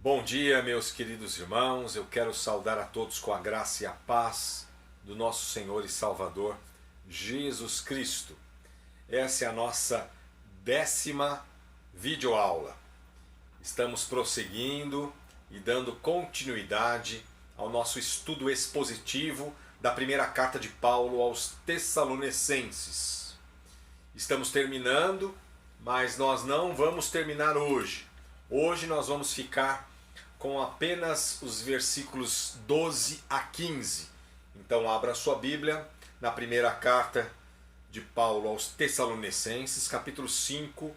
Bom dia, meus queridos irmãos. Eu quero saudar a todos com a graça e a paz do nosso Senhor e Salvador Jesus Cristo. Essa é a nossa 10ª videoaula. Estamos prosseguindo e dando continuidade ao nosso estudo expositivo da primeira carta de Paulo aos Tessalonicenses. Estamos terminando, mas nós não vamos terminar hoje. Hoje nós vamos ficar com apenas os versículos 12 a 15. Então abra sua Bíblia na primeira carta de Paulo aos Tessalonicenses, capítulo 5,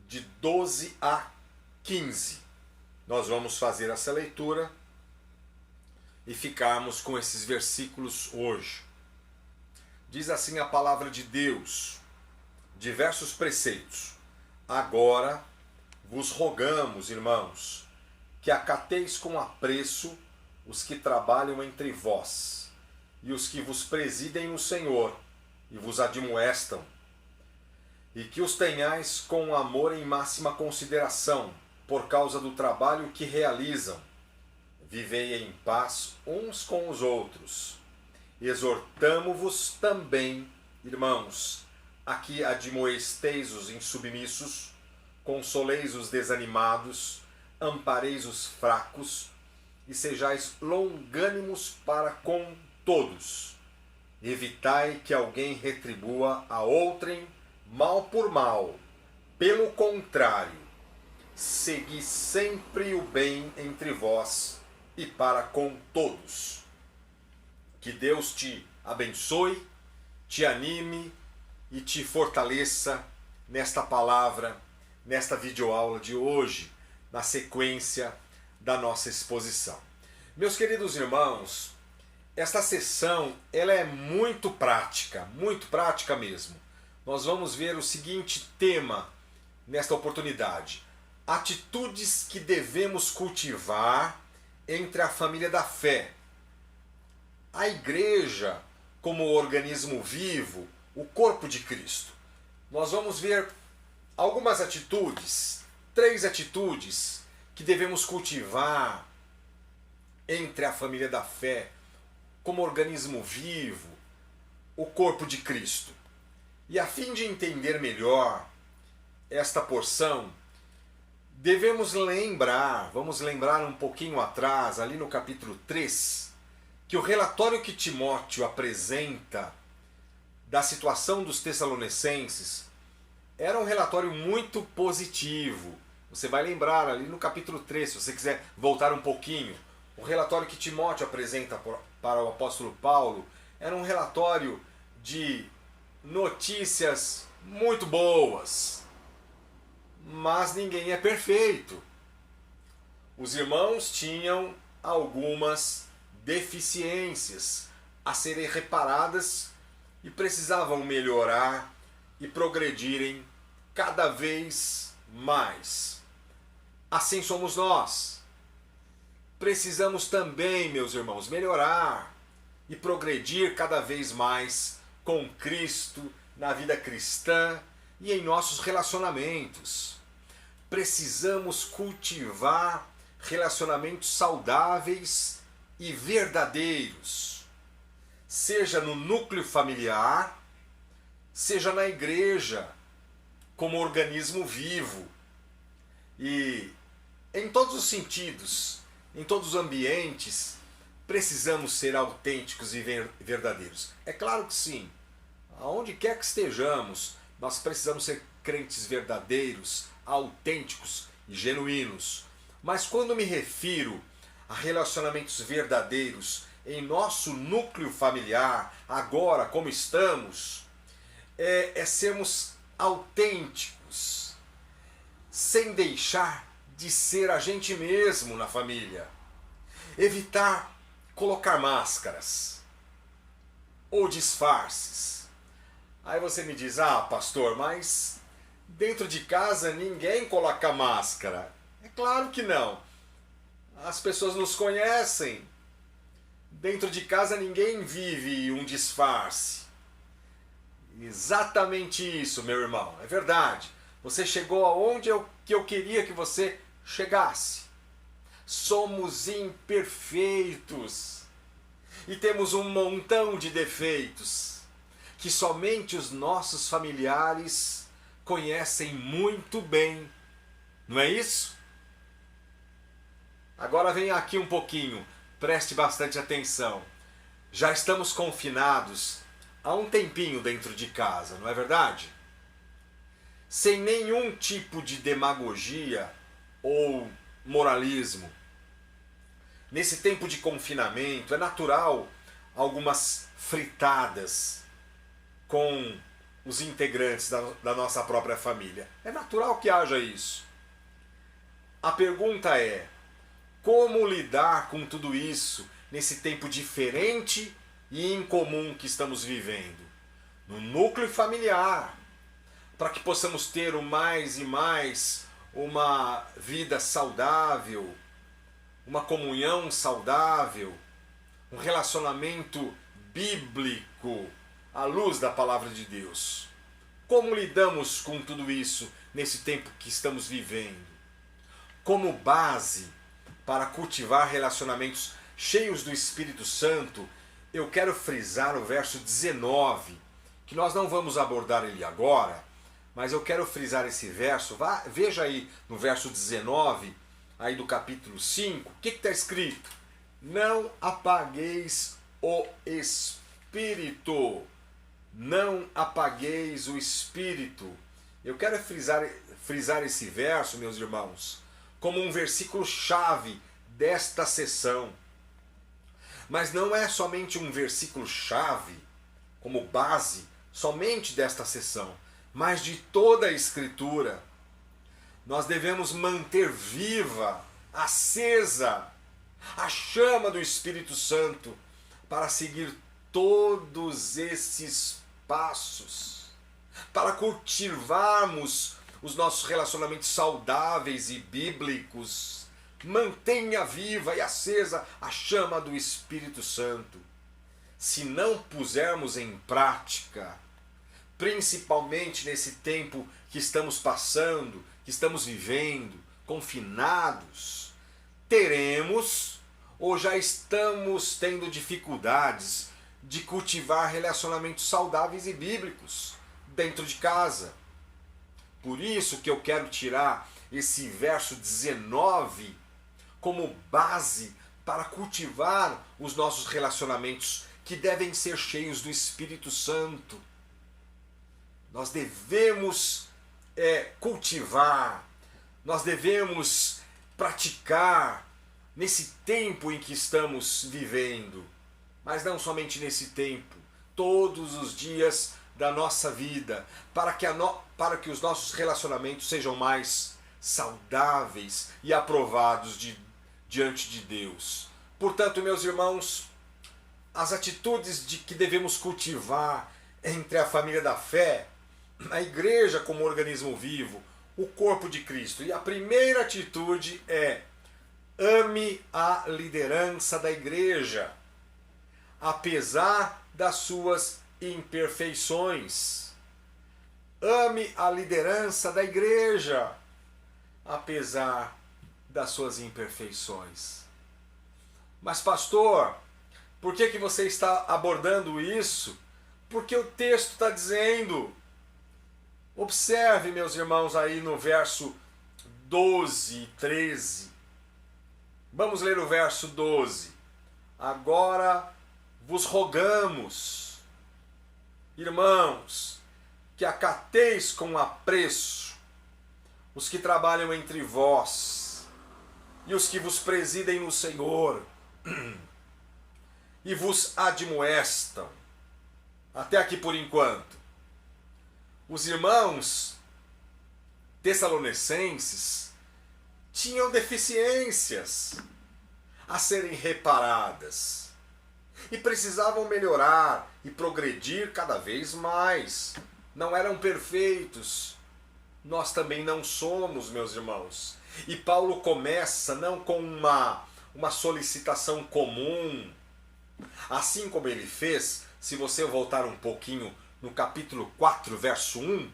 de 12 a 15. Nós vamos fazer essa leitura e ficarmos com esses versículos hoje. Diz assim a palavra de Deus, diversos preceitos. Agora vos rogamos, irmãos, que acateis com apreço os que trabalham entre vós e os que vos presidem no Senhor e vos admoestam, e que os tenhais com amor em máxima consideração, por causa do trabalho que realizam. Vivei em paz uns com os outros. Exortamo-vos também, irmãos, a que admoesteis os insubmissos, consoleis os desanimados, ampareis os fracos e sejais longânimos para com todos. Evitai que alguém retribua a outrem mal por mal. Pelo contrário, segui sempre o bem entre vós e para com todos. Que Deus te abençoe, te anime e te fortaleça nesta palavra, nesta videoaula de hoje, na sequência da nossa exposição. Meus queridos irmãos, esta sessão ela é muito prática mesmo. Nós vamos ver o seguinte tema nesta oportunidade: atitudes que devemos cultivar entre a família da fé. A igreja como organismo vivo, o corpo de Cristo. Nós vamos ver algumas atitudes, 3 atitudes que devemos cultivar entre a família da fé, como organismo vivo, o corpo de Cristo. E a fim de entender melhor esta porção, vamos lembrar um pouquinho atrás, ali no capítulo 3, que o relatório que Timóteo apresenta da situação dos Tessalonicenses era um relatório muito positivo. Você vai lembrar ali no capítulo 3, se você quiser voltar um pouquinho, o relatório que Timóteo apresenta para o apóstolo Paulo era um relatório de notícias muito boas. Mas ninguém é perfeito. Os irmãos tinham algumas deficiências a serem reparadas e precisavam melhorar e progredirem cada vez mais. Assim somos nós. Precisamos também, meus irmãos, melhorar e progredir cada vez mais com Cristo, na vida cristã e em nossos relacionamentos. Precisamos cultivar relacionamentos saudáveis e verdadeiros, seja no núcleo familiar, seja na igreja, como organismo vivo. E em todos os sentidos, em todos os ambientes, precisamos ser autênticos e verdadeiros. É claro que sim, aonde quer que estejamos, nós precisamos ser crentes verdadeiros, autênticos e genuínos. Mas quando me refiro a relacionamentos verdadeiros em nosso núcleo familiar, agora como estamos, é sermos autênticos, sem deixar de ser a gente mesmo na família. Evitar colocar máscaras ou disfarces. Aí você me diz, pastor, mas dentro de casa ninguém coloca máscara. É claro que não. As pessoas nos conhecem. Dentro de casa ninguém vive um disfarce. Exatamente isso, meu irmão, é verdade. Você chegou aonde que eu queria que você chegasse. somos imperfeitos e temos um montão de defeitos que somente os nossos familiares conhecem muito bem, não é isso? Agora vem aqui um pouquinho, preste bastante atenção. Já estamos confinados há um tempinho dentro de casa, não é verdade? Sem nenhum tipo de demagogia ou moralismo. Nesse tempo de confinamento é natural algumas fritadas com os integrantes da nossa própria família. É natural que haja isso. A pergunta é: como lidar com tudo isso nesse tempo diferente e incomum que estamos vivendo? No núcleo familiar, para que possamos ter o mais e mais uma vida saudável, uma comunhão saudável, um relacionamento bíblico à luz da palavra de Deus. Como lidamos com tudo isso nesse tempo que estamos vivendo? Como base para cultivar relacionamentos cheios do Espírito Santo, eu quero frisar o verso 19, que nós não vamos abordar ele agora, mas eu quero frisar esse verso. Veja aí no verso 19, aí do capítulo 5, o que está escrito? Não apagueis o Espírito. Não apagueis o Espírito. Eu quero frisar esse verso, meus irmãos, como um versículo chave desta sessão. Mas não é somente um versículo chave, como base, somente desta sessão, mas de toda a Escritura. Nós devemos manter viva, acesa, a chama do Espírito Santo para seguir todos esses passos, para cultivarmos os nossos relacionamentos saudáveis e bíblicos. Mantenha viva e acesa a chama do Espírito Santo. Se não pusermos em prática, principalmente nesse tempo que estamos passando, que estamos vivendo, confinados, teremos ou já estamos tendo dificuldades de cultivar relacionamentos saudáveis e bíblicos dentro de casa. Por isso que eu quero tirar esse verso 19 como base para cultivar os nossos relacionamentos que devem ser cheios do Espírito Santo. Nós devemos cultivar, nós devemos praticar nesse tempo em que estamos vivendo, mas não somente nesse tempo, todos os dias da nossa vida, para que os nossos relacionamentos sejam mais saudáveis e aprovados diante de Deus. Portanto, meus irmãos, as atitudes que devemos cultivar entre a família da fé, a igreja como organismo vivo, o corpo de Cristo. E a primeira atitude é: ame a liderança da igreja, apesar das suas imperfeições. Ame a liderança da igreja, apesar das suas imperfeições. Mas pastor, por que você está abordando isso? Porque o texto está dizendo. Observe, meus irmãos, aí no verso 12 e 13. Vamos ler o verso 12. Agora vos rogamos, irmãos, que acateis com apreço os que trabalham entre vós e os que vos presidem no Senhor e vos admoestam. Até aqui por enquanto. Os irmãos tessalonicenses tinham deficiências a serem reparadas e precisavam melhorar e progredir cada vez mais. Não eram perfeitos. Nós também não somos, meus irmãos. E Paulo começa não com uma solicitação comum, assim como ele fez. Se você voltar um pouquinho no capítulo 4, verso 1,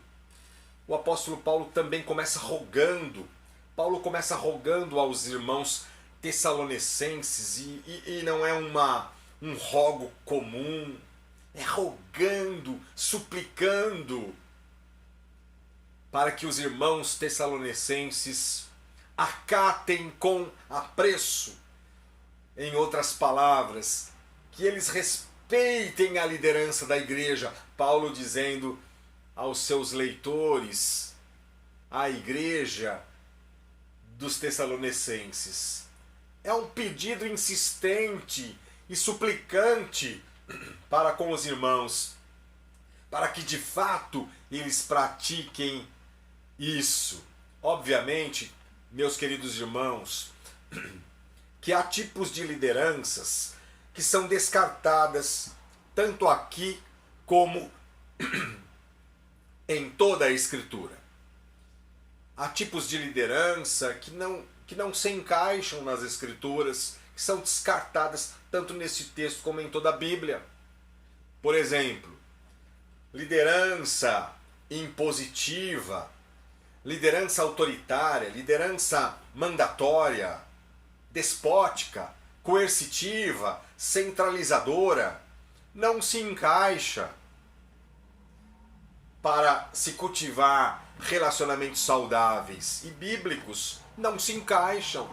o apóstolo Paulo também começa rogando. Paulo começa rogando aos irmãos Tessalonicenses, e não é um rogo comum, é rogando, suplicando, para que os irmãos tessalonicenses acatem com apreço, em outras palavras, que eles respeitem a liderança da igreja. Paulo dizendo aos seus leitores, à igreja dos tessalonicenses. É um pedido insistente e suplicante para com os irmãos, para que de fato eles pratiquem isso. Obviamente, meus queridos irmãos, que há tipos de lideranças que são descartadas tanto aqui como em toda a Escritura. Há tipos de liderança que não se encaixam nas Escrituras, que são descartadas tanto nesse texto como em toda a Bíblia. Por exemplo, liderança impositiva, liderança autoritária, liderança mandatória, despótica, coercitiva, centralizadora, não se encaixa para se cultivar relacionamentos saudáveis e bíblicos, não se encaixam.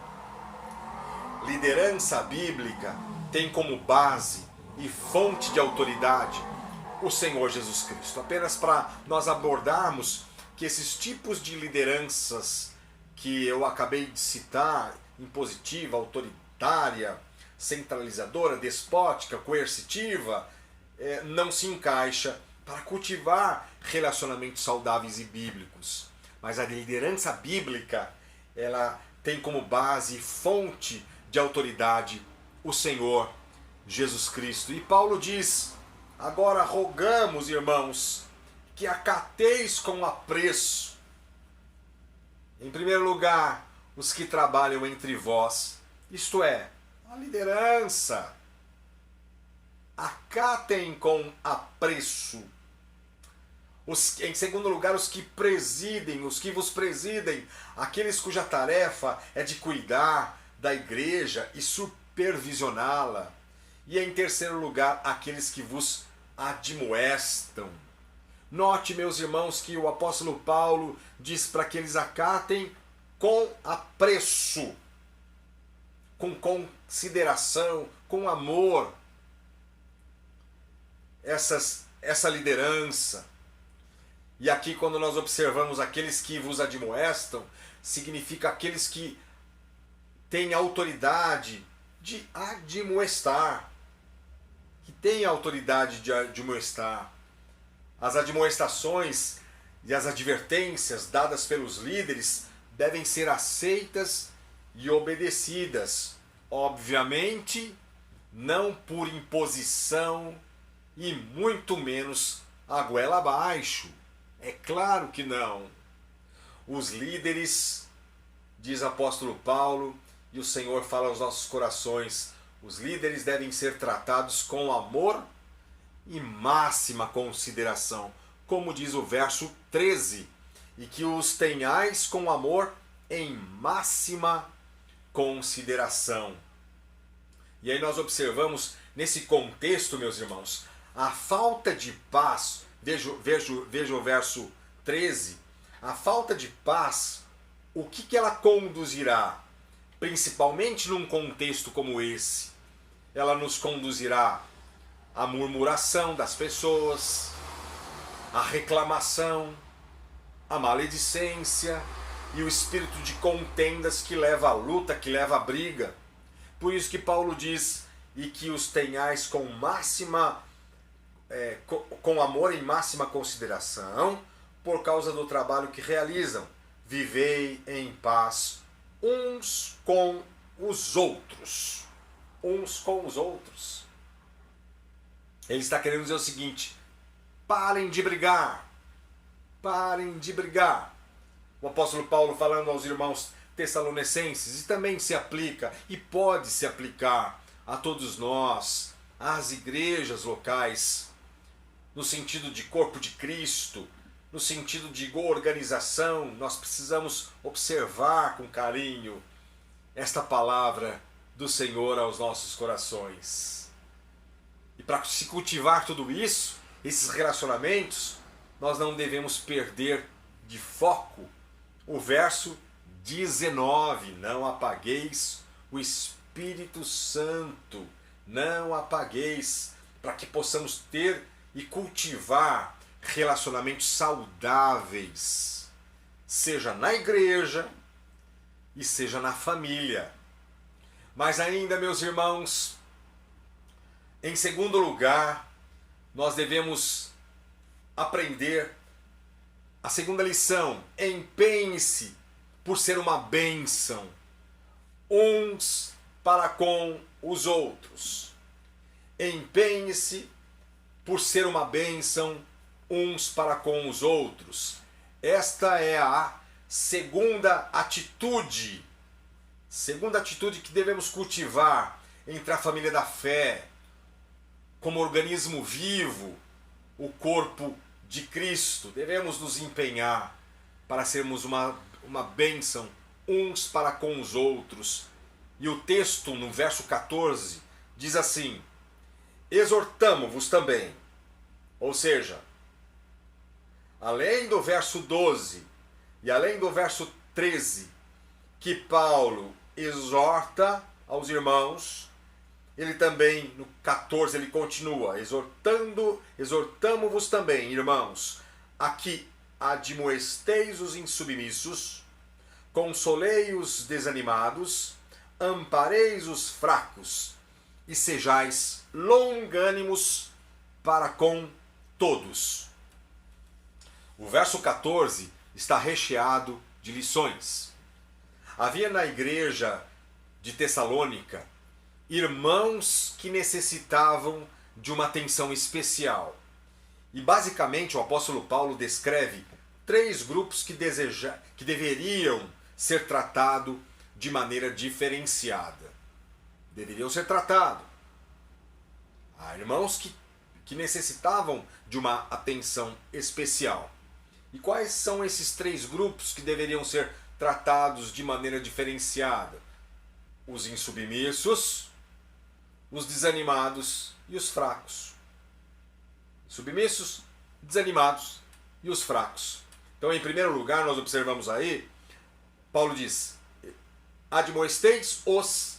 Liderança bíblica tem como base e fonte de autoridade o Senhor Jesus Cristo. Apenas para nós abordarmos que esses tipos de lideranças que eu acabei de citar, impositiva, autoritária, centralizadora, despótica, coercitiva, não se encaixa para cultivar relacionamentos saudáveis e bíblicos. Mas a liderança bíblica, ela tem como base e fonte de autoridade o Senhor Jesus Cristo. E Paulo diz: agora rogamos, irmãos, que acateis com apreço, em primeiro lugar, os que trabalham entre vós, isto é, a liderança. Acatem com apreço. Em segundo lugar, os que presidem, os que vos presidem, aqueles cuja tarefa é de cuidar da igreja e supervisioná-la. E em terceiro lugar, aqueles que vos admoestam. Note, meus irmãos, que o apóstolo Paulo diz para que eles acatem com apreço, com consideração, com amor, essa liderança. E aqui, quando nós observamos aqueles que vos admoestam, significa aqueles que têm autoridade de admoestar, que têm autoridade de admoestar. As admoestações e as advertências dadas pelos líderes devem ser aceitas e obedecidas. Obviamente, não por imposição e muito menos a goela abaixo. É claro que não. Os líderes, diz o apóstolo Paulo, e o Senhor fala aos nossos corações, os líderes devem ser tratados com amor e máxima consideração, como diz o verso 13, e que os tenhais com amor em máxima consideração. E aí nós observamos nesse contexto, meus irmãos, a falta de paz. Veja o verso 13. A falta de paz, o que ela conduzirá? Principalmente num contexto como esse. Ela nos conduzirá à murmuração das pessoas, à reclamação, à maledicência e o espírito de contendas que leva à luta, que leva à briga. Por isso que Paulo diz, e que os tenhais com com amor e máxima consideração, por causa do trabalho que realizam. Vivei em paz uns com os outros. Uns com os outros. Ele está querendo dizer o seguinte: parem de brigar. Parem de brigar. O apóstolo Paulo falando aos irmãos tessalonicenses, e também se aplica, e pode se aplicar a todos nós, às igrejas locais, no sentido de corpo de Cristo, no sentido de organização. Nós precisamos observar com carinho esta palavra do Senhor aos nossos corações. E para se cultivar tudo isso, esses relacionamentos, nós não devemos perder de foco o verso 19: não apagueis o Espírito Santo, não apagueis, para que possamos ter e cultivar relacionamentos saudáveis, seja na igreja e seja na família. Mas ainda, meus irmãos, em segundo lugar, nós devemos aprender a segunda lição: empenhe-se por ser uma bênção uns para com os outros. Empenhe-se por ser uma bênção uns para com os outros. Esta é a segunda atitude que devemos cultivar entre a família da fé, como organismo vivo, o corpo de Cristo. Devemos nos empenhar para sermos uma bênção uns para com os outros. E o texto, no verso 14, diz assim: exortamo-vos também. Ou seja, além do verso 12 e além do verso 13, que Paulo exorta aos irmãos, ele também, no 14, ele continua: exortamo-vos também, irmãos, a que admoesteis os insubmissos, consolei os desanimados, ampareis os fracos, e sejais longânimos para com todos. O verso 14 está recheado de lições. Havia na igreja de Tessalônica irmãos que necessitavam de uma atenção especial. E basicamente o apóstolo Paulo descreve 3 grupos que deveriam ser tratados de maneira diferenciada. Deveriam ser tratados. Há irmãos que necessitavam de uma atenção especial. E quais são esses 3 grupos que deveriam ser tratados de maneira diferenciada? Os insubmissos, os desanimados e os fracos. Submissos, desanimados e os fracos. Então, em primeiro lugar, nós observamos aí, Paulo diz: admoesteis os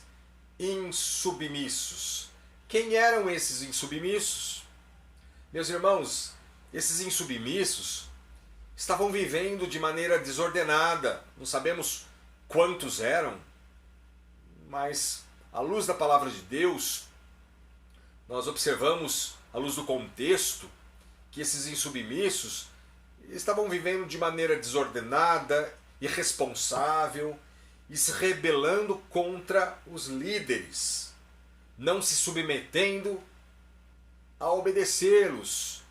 insubmissos. Quem eram esses insubmissos? Meus irmãos, esses insubmissos estavam vivendo de maneira desordenada. Não sabemos quantos eram, mas à luz da palavra de Deus, nós observamos, à luz do contexto, que esses insubmissos estavam vivendo de maneira desordenada, irresponsável e se rebelando contra os líderes, não se submetendo a obedecê-los,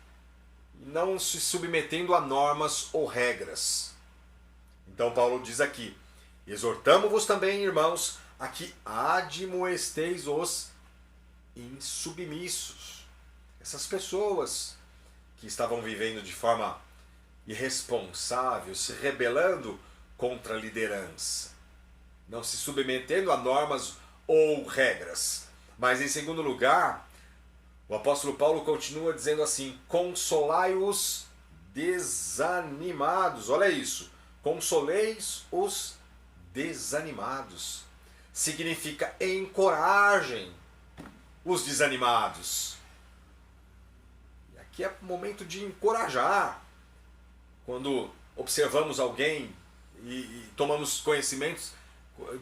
não se submetendo a normas ou regras. Então Paulo diz aqui: exortamo-vos também, irmãos, a que admoesteis os insubmissos. Essas pessoas que estavam vivendo de forma irresponsável, se rebelando contra a liderança, não se submetendo a normas ou regras. Mas em segundo lugar, o apóstolo Paulo continua dizendo assim: consolai os desanimados. Olha isso, consoleis os desanimados. Significa encorajem os desanimados. E aqui é momento de encorajar. Quando observamos alguém e tomamos conhecimentos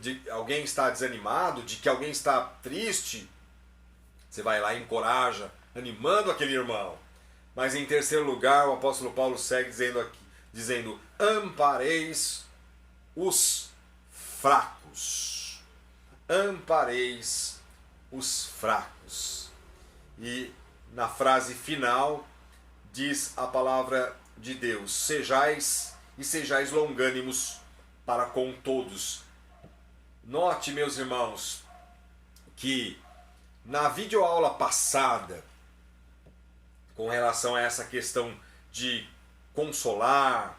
de alguém está desanimado, de que alguém está triste, você vai lá e encoraja, animando aquele irmão. Mas em terceiro lugar, o apóstolo Paulo segue dizendo: ampareis os fracos. Ampareis os fracos. E na frase final diz a palavra de Deus: sejais longânimos para com todos. Note, meus irmãos, que na videoaula passada, com relação a essa questão de consolar,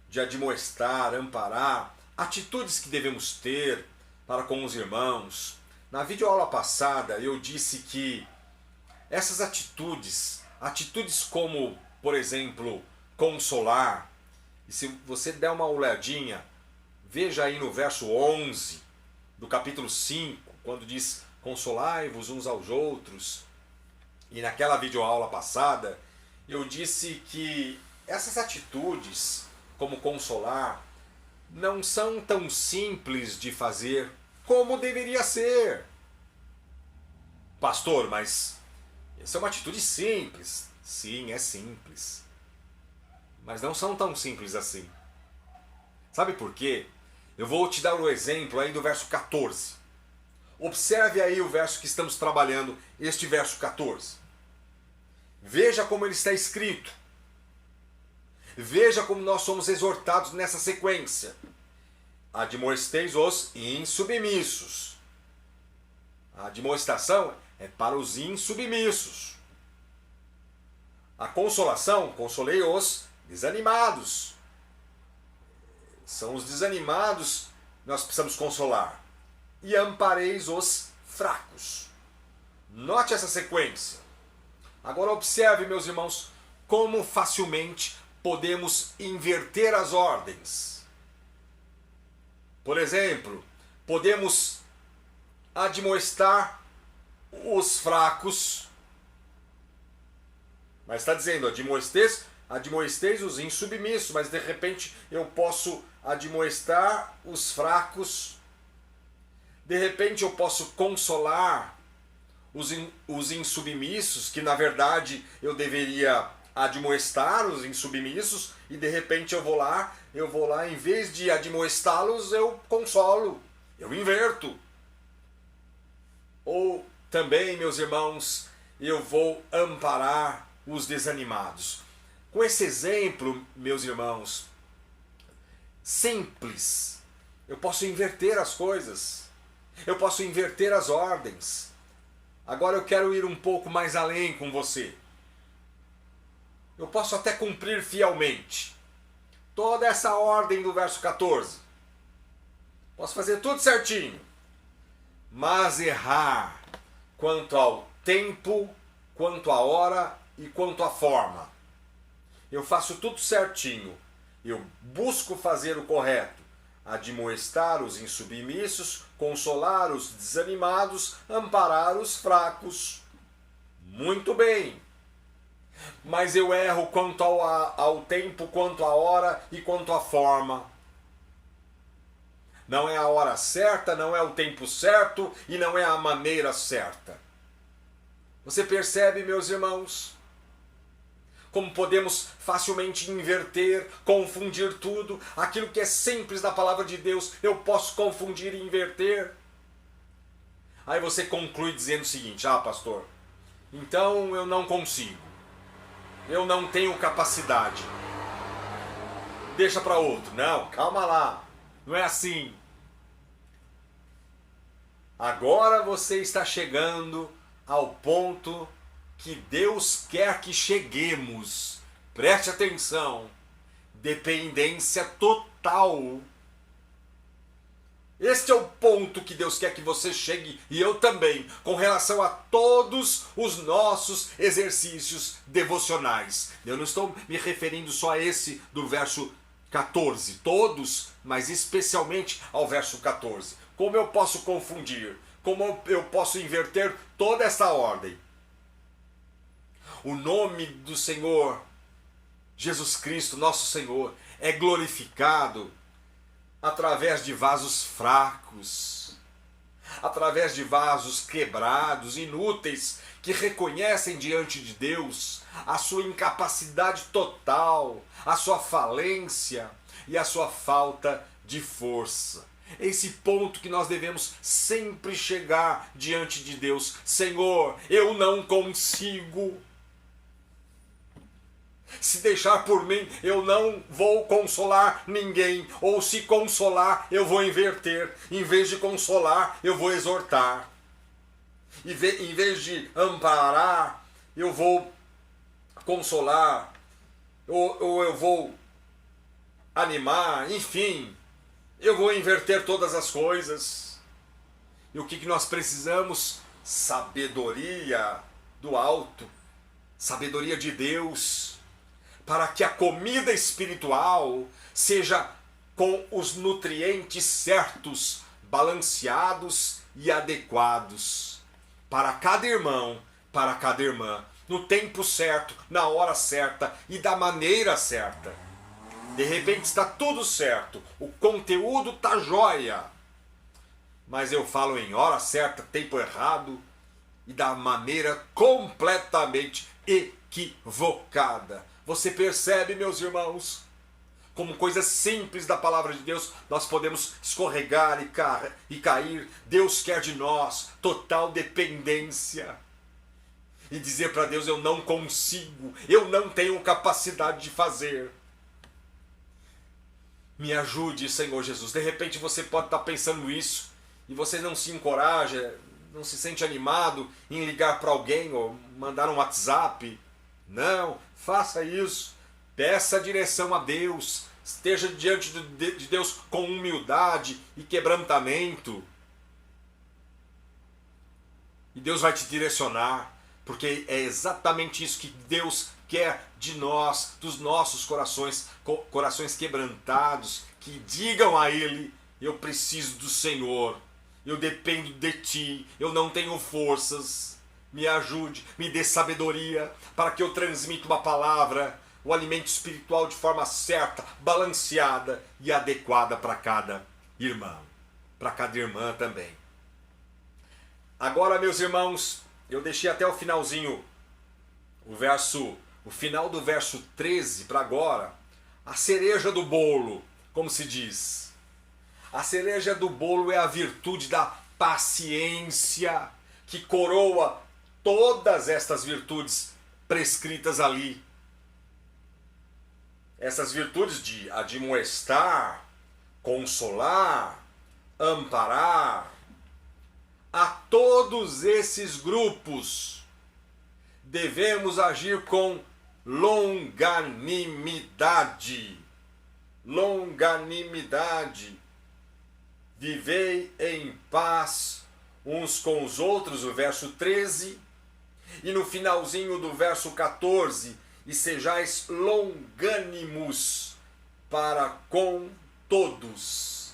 de admoestar, amparar, atitudes que devemos ter para com os irmãos. Na videoaula passada eu disse que essas atitudes como, por exemplo, consolar, e se você der uma olhadinha, veja aí no verso 11 do capítulo 5, quando diz consolai-vos uns aos outros, e naquela videoaula passada eu disse que essas atitudes, como consolar, não são tão simples de fazer como deveria ser. Pastor, mas essa é uma atitude simples. Sim, é simples. Mas não são tão simples assim. Sabe por quê? Eu vou te dar o exemplo aí do verso 14. Observe aí o verso que estamos trabalhando, este verso 14. Veja como ele está escrito. Veja como nós somos exortados nessa sequência. Admoesteis os insubmissos. A admoestação é para os insubmissos. A consolação, consolei os desanimados. São os desanimados que nós precisamos consolar. E ampareis os fracos. Note essa sequência. Agora observe, meus irmãos, como facilmente podemos inverter as ordens. Por exemplo, podemos admoestar os fracos, mas está dizendo admoesteis os insubmissos, mas de repente eu posso admoestar os fracos, de repente eu posso consolar os insubmissos, que na verdade eu deveria admoestar os insubmissos, e de repente eu vou lá, em vez de admoestá-los, eu consolo, eu inverto. Ou também, meus irmãos, eu vou amparar os desanimados. Com esse exemplo, meus irmãos, simples, eu posso inverter as coisas, eu posso inverter as ordens. Agora eu quero ir um pouco mais além com você. Eu posso até cumprir fielmente toda essa ordem do verso 14. Posso fazer tudo certinho, mas errar quanto ao tempo, quanto à hora e quanto à forma. Eu faço tudo certinho, eu busco fazer o correto, admoestar os insubmissos, consolar os desanimados, amparar os fracos. Muito bem. Mas eu erro quanto ao tempo, quanto à hora e quanto à forma. Não é a hora certa, não é o tempo certo e não é a maneira certa. Você percebe, meus irmãos? Como podemos facilmente inverter, confundir tudo. Aquilo que é simples da palavra de Deus, eu posso confundir e inverter. Aí você conclui dizendo o seguinte: pastor, então eu não consigo. Eu não tenho capacidade. Deixa para outro. Não, calma lá. Não é assim. Agora você está chegando ao ponto que Deus quer que cheguemos. Preste atenção. Dependência total. Este é o ponto que Deus quer que você chegue, e eu também, com relação a todos os nossos exercícios devocionais. Eu não estou me referindo só a esse do verso 14, todos, mas especialmente ao verso 14. Como eu posso confundir? Como eu posso inverter toda essa ordem? O nome do Senhor, Jesus Cristo, nosso Senhor, é glorificado através de vasos fracos, através de vasos quebrados, inúteis, que reconhecem diante de Deus a sua incapacidade total, a sua falência e a sua falta de força. Esse ponto que nós devemos sempre chegar diante de Deus. Senhor, eu não consigo. Se deixar por mim, eu não vou consolar ninguém. Ou se consolar, eu vou inverter. Em vez de consolar, eu vou exortar. Em vez de amparar, eu vou consolar. Ou eu vou animar. Enfim, eu vou inverter todas as coisas. E o que nós precisamos? Sabedoria do alto, sabedoria de Deus, para que a comida espiritual seja com os nutrientes certos, balanceados e adequados para cada irmão, para cada irmã, no tempo certo, na hora certa e da maneira certa. De repente está tudo certo, o conteúdo está jóia, mas eu falo em hora certa, tempo errado e da maneira completamente equivocada. Você percebe, meus irmãos, como coisas simples da palavra de Deus nós podemos escorregar e cair. Deus quer de nós total dependência. E dizer para Deus: eu não consigo, eu não tenho capacidade de fazer. Me ajude, Senhor Jesus. De repente você pode estar pensando isso e você não se encoraja, não se sente animado em ligar para alguém ou mandar um WhatsApp. Não, faça isso. Peça a direção a Deus. Esteja diante de Deus com humildade e quebrantamento. E Deus vai te direcionar, porque é exatamente isso que Deus quer de nós, dos nossos corações, corações quebrantados, que digam a Ele: eu preciso do Senhor, eu dependo de Ti, eu não tenho forças, me ajude, me dê sabedoria, para que eu transmita uma palavra, o alimento espiritual de forma certa, balanceada e adequada para cada irmão, para cada irmã também. Agora, meus irmãos, eu deixei até o finalzinho, o final do verso 13 para agora, a cereja do bolo, como se diz. A cereja do bolo é a virtude da paciência, que coroa todas estas virtudes prescritas ali. Essas virtudes de admoestar, consolar, amparar. A todos esses grupos devemos agir com longanimidade. Longanimidade. Vivei em paz uns com os outros, o verso 13. E no finalzinho do verso 14, e sejais longânimos para com todos.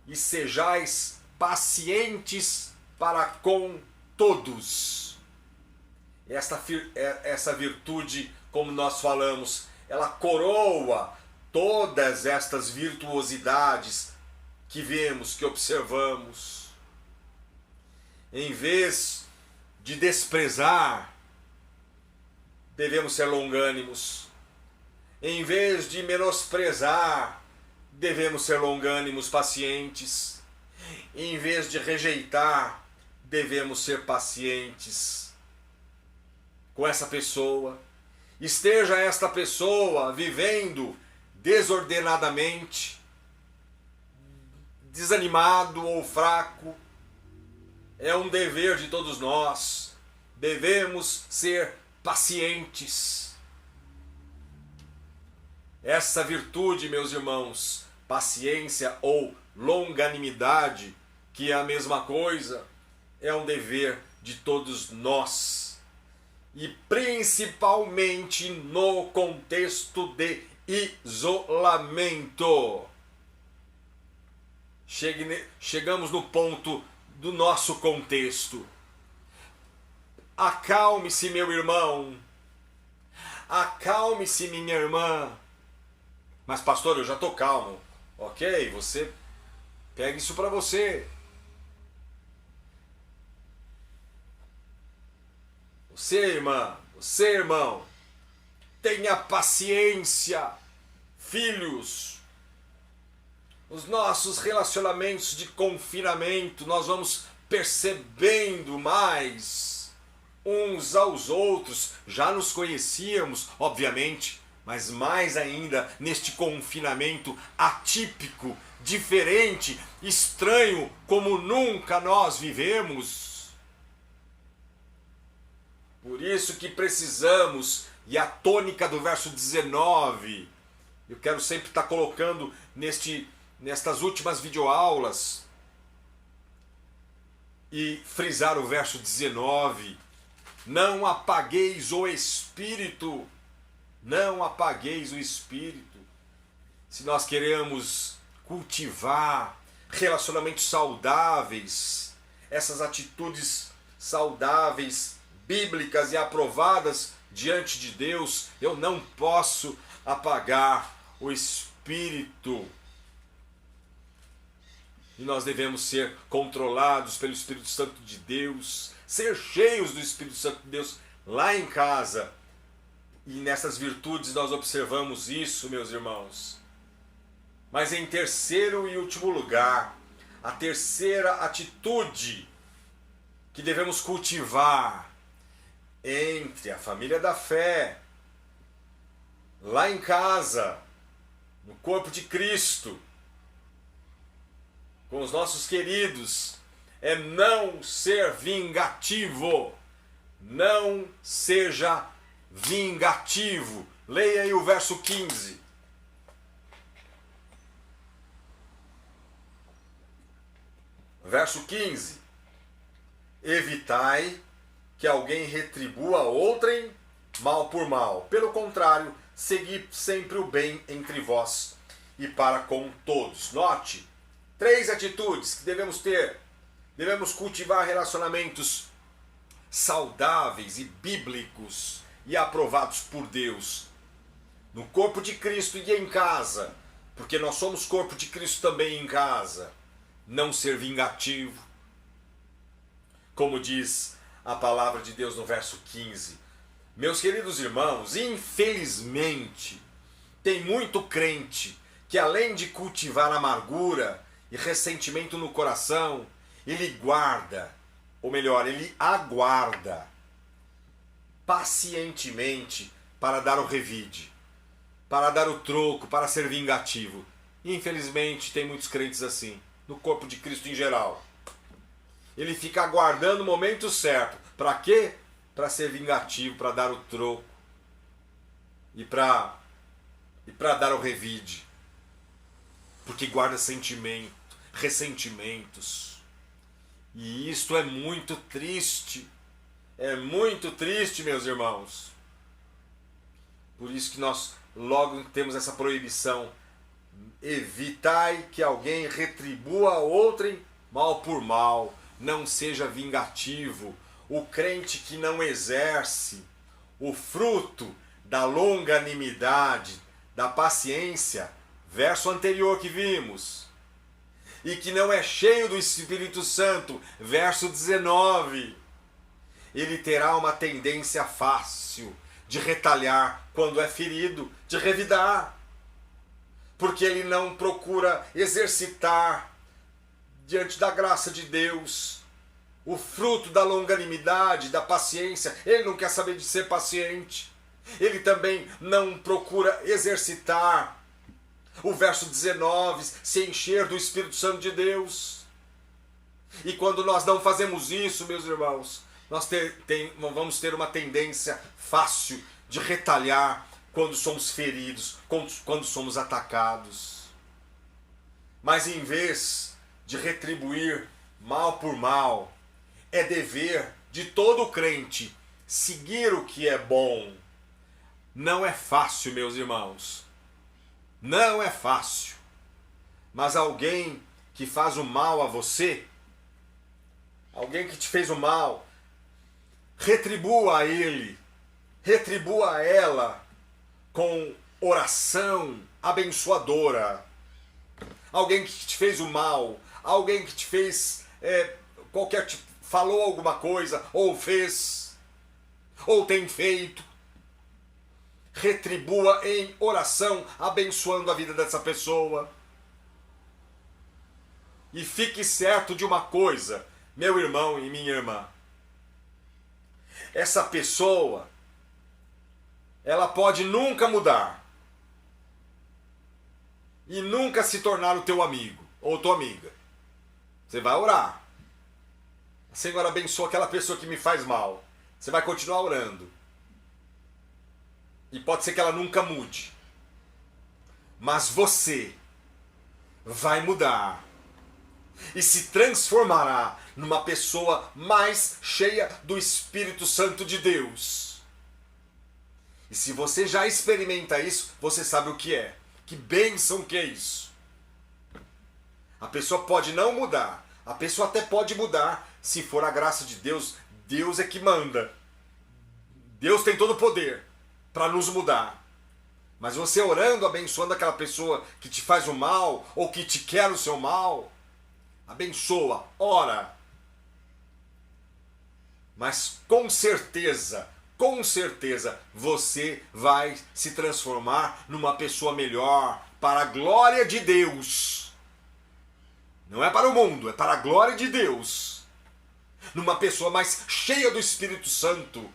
E sejais pacientes para com todos. Essa virtude, como nós falamos, ela coroa todas estas virtuosidades que vemos, que observamos. Em vez de desprezar, devemos ser longânimos. Em vez de menosprezar, devemos ser longânimos, pacientes. Em vez de rejeitar, devemos ser pacientes com essa pessoa. Esteja esta pessoa vivendo desordenadamente, desanimado ou fraco, é um dever de todos nós. Devemos ser pacientes. Essa virtude, meus irmãos, paciência ou longanimidade, que é a mesma coisa, é um dever de todos nós. E principalmente no contexto de isolamento. Chegamos no ponto do nosso contexto. Acalme-se, meu irmão. Acalme-se, minha irmã. Mas, pastor, eu já estou calmo. Ok, você pega isso para você. Você, irmã, você, irmão, tenha paciência. Filhos, os nossos relacionamentos de confinamento, nós vamos percebendo mais uns aos outros. Já nos conhecíamos, obviamente, mas mais ainda neste confinamento atípico, diferente, estranho, como nunca nós vivemos. Por isso que precisamos, e a tônica do verso 19, eu quero sempre estar colocando nestas últimas videoaulas, e frisar o verso 19. Não apagueis o Espírito. Não apagueis o Espírito. Se nós queremos cultivar relacionamentos saudáveis, essas atitudes saudáveis, bíblicas e aprovadas diante de Deus, eu não posso apagar o Espírito. E nós devemos ser controlados pelo Espírito Santo de Deus, ser cheios do Espírito Santo de Deus lá em casa. E nessas virtudes nós observamos isso, meus irmãos. Mas em terceiro e último lugar, a terceira atitude que devemos cultivar entre a família da fé, lá em casa, no corpo de Cristo, com os nossos queridos, é não ser vingativo. Não seja vingativo. Leia aí o verso 15. Verso 15. Evitai que alguém retribua outrem mal por mal. Pelo contrário, segui sempre o bem entre vós e para com todos. Note, 3 atitudes que devemos ter. Devemos cultivar relacionamentos saudáveis e bíblicos e aprovados por Deus. No corpo de Cristo e em casa, porque nós somos corpo de Cristo também em casa. Não ser vingativo. Como diz a palavra de Deus no verso 15. Meus queridos irmãos, infelizmente, tem muito crente que além de cultivar amargura e ressentimento no coração, ele guarda, ou melhor, ele aguarda pacientemente para dar o revide, para dar o troco, para ser vingativo. Infelizmente, tem muitos crentes assim, no corpo de Cristo em geral. Ele fica aguardando o momento certo. Para quê? Para ser vingativo, para dar o troco e para dar o revide. Porque guarda sentimento, ressentimentos. E isto é muito triste. É muito triste, meus irmãos. Por isso que nós logo temos essa proibição. Evitai que alguém retribua a outrem mal por mal. Não seja vingativo. O crente que não exerce o fruto da longanimidade, da paciência, verso anterior que vimos, e que não é cheio do Espírito Santo, verso 19, ele terá uma tendência fácil de retalhar quando é ferido, de revidar, porque ele não procura exercitar diante da graça de Deus o fruto da longanimidade, da paciência. Ele não quer saber de ser paciente. Ele também não procura exercitar o verso 19, se encher do Espírito Santo de Deus. E quando nós não fazemos isso, meus irmãos, nós vamos ter uma tendência fácil de retalhar quando somos feridos, quando somos atacados. Mas em vez de retribuir mal por mal, é dever de todo crente seguir o que é bom. Não é fácil, meus irmãos. Não é fácil. Mas alguém que faz o mal a você, alguém que te fez o mal, retribua a ele, retribua a ela com oração abençoadora. Alguém que te fez o mal, alguém que te fez qualquer tipo, falou alguma coisa, ou fez, ou tem feito, retribua em oração, abençoando a vida dessa pessoa. E fique certo de uma coisa, meu irmão e minha irmã. Essa pessoa, ela pode nunca mudar. E nunca se tornar o teu amigo ou tua amiga. Você vai orar. Senhor, abençoa aquela pessoa que me faz mal. Você vai continuar orando. E pode ser que ela nunca mude. Mas você vai mudar. e se transformará numa pessoa mais cheia do Espírito Santo de Deus. E se você já experimenta isso, você sabe o que é. Que bênção que é isso. A pessoa pode não mudar, a pessoa até pode mudar, se for a graça de Deus. Deus é que manda. Deus tem todo o poder para nos mudar. Mas você orando, abençoando aquela pessoa que te faz o mal, ou que te quer o seu mal, abençoa, ora. Mas com certeza, você vai se transformar numa pessoa melhor, para a glória de Deus. Não é para o mundo, é para a glória de Deus. Numa pessoa mais cheia do Espírito Santo.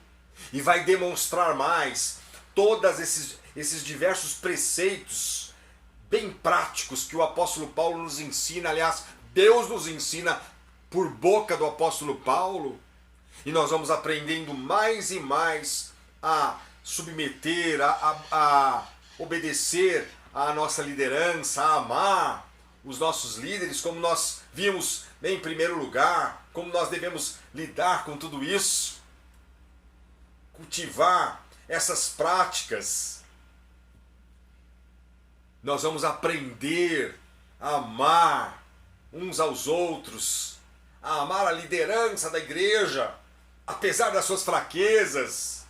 E vai demonstrar mais todos esses diversos preceitos bem práticos que o apóstolo Paulo nos ensina. Aliás, Deus nos ensina por boca do apóstolo Paulo. E nós vamos aprendendo mais e mais a submeter, a obedecer à nossa liderança, a amar os nossos líderes, como nós vimos em primeiro lugar, como nós devemos lidar com tudo isso, cultivar essas práticas. Nós vamos aprender a amar uns aos outros, a amar a liderança da igreja, apesar das suas fraquezas.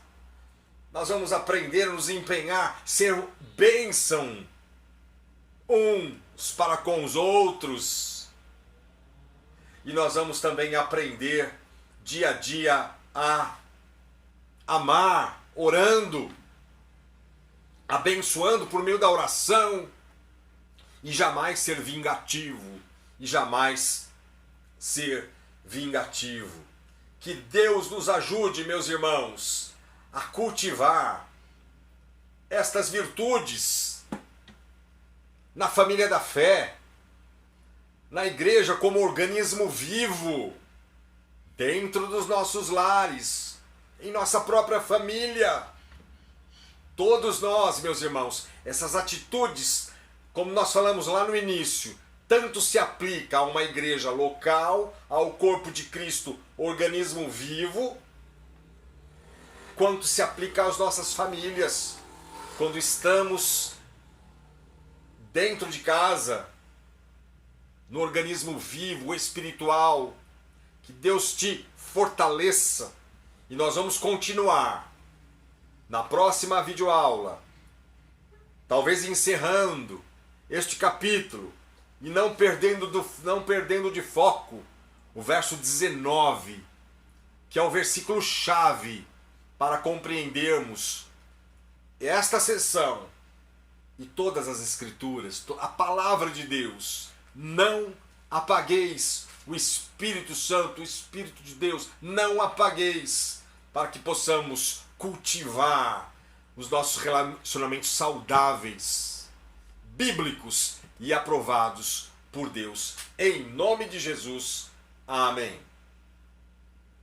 Nós vamos aprender a nos empenhar, ser bênção uns para com os outros. E nós vamos também aprender dia a dia a amar, orando, abençoando por meio da oração, e jamais ser vingativo, Que Deus nos ajude, meus irmãos, a cultivar estas virtudes na família da fé, na igreja como organismo vivo, dentro dos nossos lares, em nossa própria família. Todos nós, meus irmãos, essas atitudes, como nós falamos lá no início, tanto se aplica a uma igreja local, ao corpo de Cristo, organismo vivo, quanto se aplica às nossas famílias, quando estamos dentro de casa, no organismo vivo, espiritual. Que Deus te fortaleça. E nós vamos continuar na próxima videoaula, talvez encerrando este capítulo e não perdendo de foco o verso 19, que é o versículo chave para compreendermos esta sessão e todas as escrituras, a palavra de Deus. Não apagueis o Espírito Santo, o Espírito de Deus, não apagueis, para que possamos cultivar os nossos relacionamentos saudáveis, bíblicos e aprovados por Deus. Em nome de Jesus, amém.